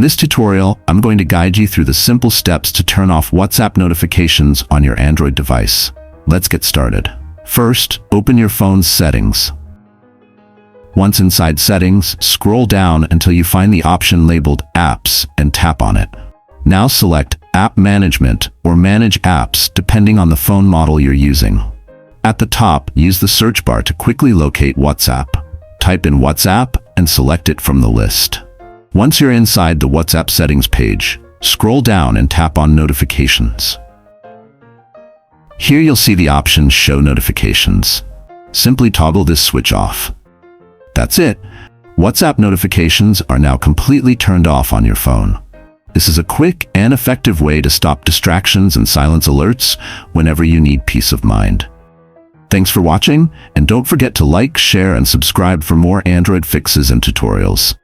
this tutorial, I'm going to guide you through the simple steps to turn off WhatsApp notifications on your Android device. Let's get started. First, open your phone's settings. Once inside settings, scroll down until you find the option labeled Apps and tap on it. Now select App Management or Manage Apps depending on the phone model you're using. At the top, use the search bar to quickly locate WhatsApp. Type in WhatsApp and select it from the list. Once you're inside the WhatsApp settings page, scroll down and tap on Notifications. Here you'll see the option Show Notifications. Simply toggle this switch off. That's it. WhatsApp notifications are now completely turned off on your phone. This is a quick and effective way to stop distractions and silence alerts whenever you need peace of mind. Thanks for watching, and don't forget to like, share, and subscribe for more Android fixes and tutorials.